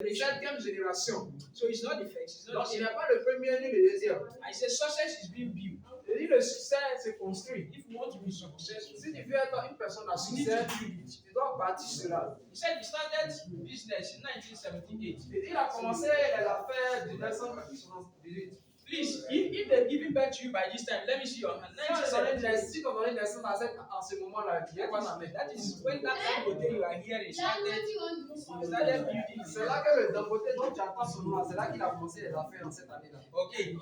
Septième génération. So it's not the first. Donc il n'est pas le premier ni le deuxième. I say success is being built. Je dis le succès se construit. If you want to be successful, Si tu veux être une personne à succès, tu dois bâtir cela. he said he started business in 1978. Il a commencé l'affaire de 1978. Please, if they're giving back to you by this time, let me see your hand. Si tu donnes naissance en ce moment-là, that is when that Dangote you are hearing started building. C'est là que le Dangote dont tu entends son nom, c'est là qu'il a commencé les affaires dans cette année-là. Okay.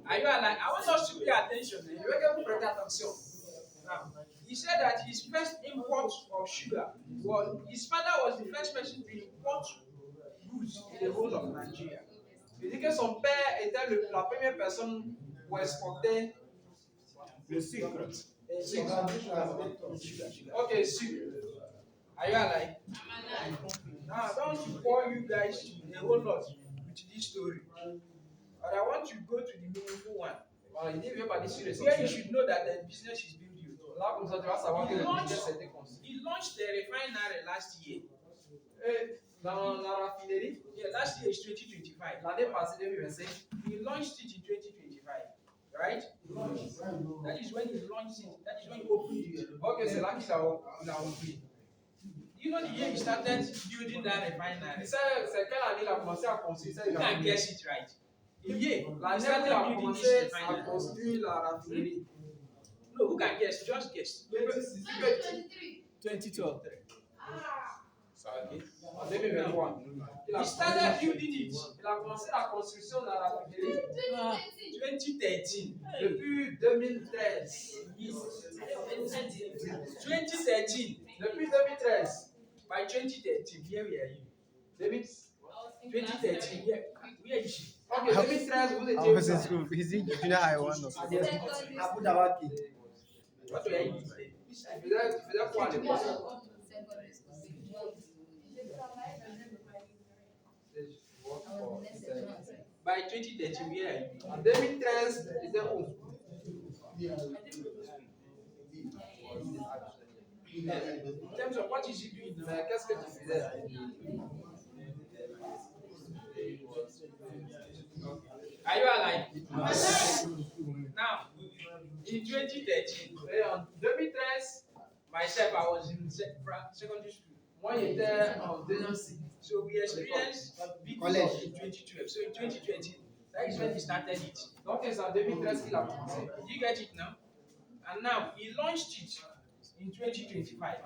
Are you alive? I want us to pay attention. Je veux que vous prêtez attention. Now, he said that his first import of sugar his father was the first person to import goods in the whole of Nigeria. Il dit que son père était la première personne pour exporter le sucre. Ok, sucre. Are you alive? Now, I don't bore you guys a whole lot with this story. But I want to go to the meaningful one. Il dit, where you should know that the business is being built. Là, comme ça, tu vas savoir que le business a été construit. He launched the refinery last year. Et dans la raffinerie, yeah, last year is 2025. L'année passée, 2025. He launched it in 2025. Right? That is when he launched it. That is when he opened it. Ok, c'est là qu'il a ouvert. You know the year he started building that refinery? C'est quelle année il a commencé à construire ça? You can guess it right. L'année où il a commencé à construire la raffinerie. No, who can guess? Just guess. 2012. Okay. En 2023. He started building it. Il a commencé la construction de la raffinerie. 2013. Depuis 2013. 2013. Depuis 2013. By 2013, where were you? 2013, where is she? Ok, 2013, vous étiez où? In school. He's in junior high one. Abu Dhabi. What were you doing? Tu faisais quoi à l'époque? By 2013, where are you? En 2013, tu étais où? In terms of what is he doing now? Mais qu'est-ce que tu faisais? Are you alive? Now, in 2013, En 2013, myself, I was in secondary school. moi j'étais en deuxième cycle. So we experienced big college in 2012. So in 2013, that is when he started it. Donc c'est en 2013 qu'il a commencé. Do you get it now? And now he launched it in 2025.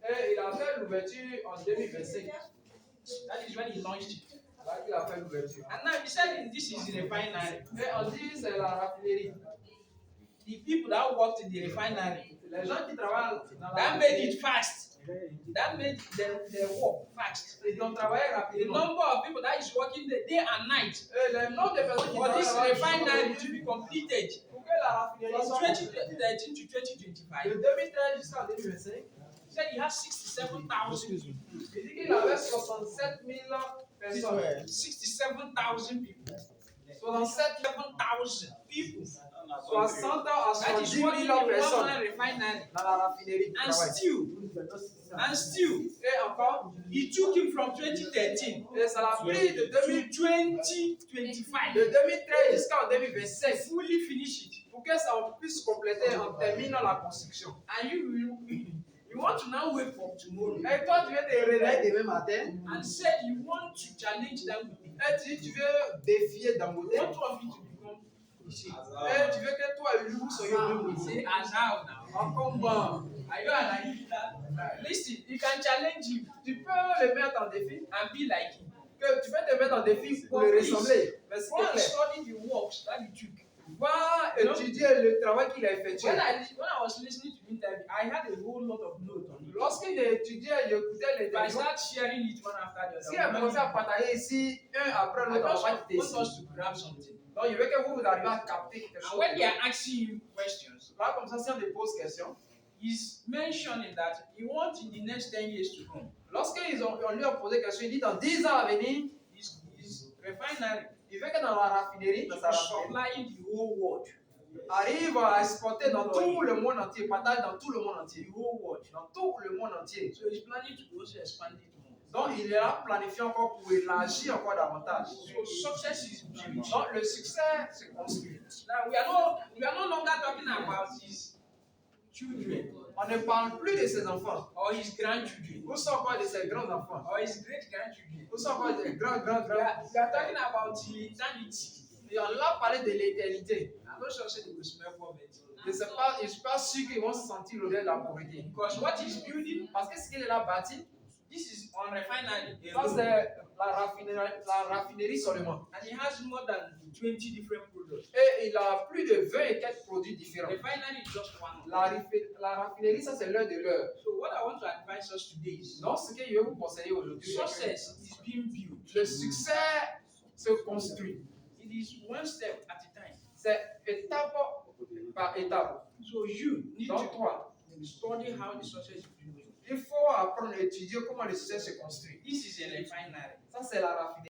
Et il a fait l'ouverture en 2025. That is when he launched it. Là qu'il a fait l'ouverture. And now he said this is the refinery. Et on dit c'est la raffinerie. The people that worked in the refinery, Les gens qui travaillent dans la that made it fast. That made their work fast. Ils ont travaillé The rapidement. number of people that is working the day and night Et le nombre de personnes qui for this travaillent refinery to be completed pour que la raffinerie from soit 2013 to 2025. de 2013 jusqu'en 2025. He said he has 67,000 people. Il dit qu'il avait 67 000 personnes. 67,000 people. 67 000 people 60 à that is 70 working 000 in one personnes refinery. dans la raffinerie qui And travaillent. still, Et encore, it took him from 2013 et ça l'a pris de to 2025 2013 jusqu'en 2025 fully finish it. pour que ça puisse compléter en terminant la construction. And you want to now wake up tomorrow Et toi, tu veux te réveiller demain matin and said you want to challenge them with it. et tu veux défier Dangote. You want of it to become easy. Et tu veux que toi et lui soyez deux Say brisés. as how now. En combat. Are you alive? Listen, you can challenge him Tu peux le mettre en défi. and be like him. Que tu peux te mettre en défi pour le ressembler. Mais c'est Go and clair. study the works that he took. Va étudier le travail qu'il a effectué. When I was listening to the interview, I had a whole lot of notes on it. Lorsqu'il étudiait, il écoutait les If I interviews. start sharing it one after the Si elle commençait à partager ici, un après I l'autre, on va just quitter want ici. us to grab something. Donc, je veux que vous arriviez à capter quelque And chose. when they are asking you questions, Là, comme ça, si on te pose question, he's mentioning that he wants in the next 10 years to come, on lui a posé question, il dit dans 10 ans à venir, his refinery il veut que dans la raffinerie, dans sa is raffinerie, supplying the whole world. arrive à exporter dans tout le monde entier, partage dans tout le monde entier. The whole world. Dans tout le monde entier. So he's planning to also expand it more. Donc, il est là planifié encore pour élargir encore davantage. So success is built. Donc, le succès se construit. Now we are no longer talking about his children On ne parle plus de ses enfants. or his grandchildren Où sont encore de ses grands-enfants? or his great grandchildren. Où sont encore des We are talking about eternity. Et on l'a parlé de l'éternité. I'm not sure say they will smell poverty. Je ne suis pas sûr qu'ils vont se sentir l'odeur de la pauvreté. Because what he's building, Parce que ce qu'il a bâti, this is on refinery ça alone. c'est la raffinerie seulement. And he has more than 20 different products. Et il a plus de 20 et quelques produits différents. Refinery is just one of them. La raffinerie, ça c'est l'heure de l'heure. So what I want to advise us today is Donc, ce que je vais vous conseiller aujourd'hui, c'est que success is being built. le succès se construit. It is one step at a time. C'est étape par étape. So you need Donc, toi, to study how the success is built. il faut apprendre à étudier comment le succès se construit. This is a refinery. Ça, c'est la raffinerie.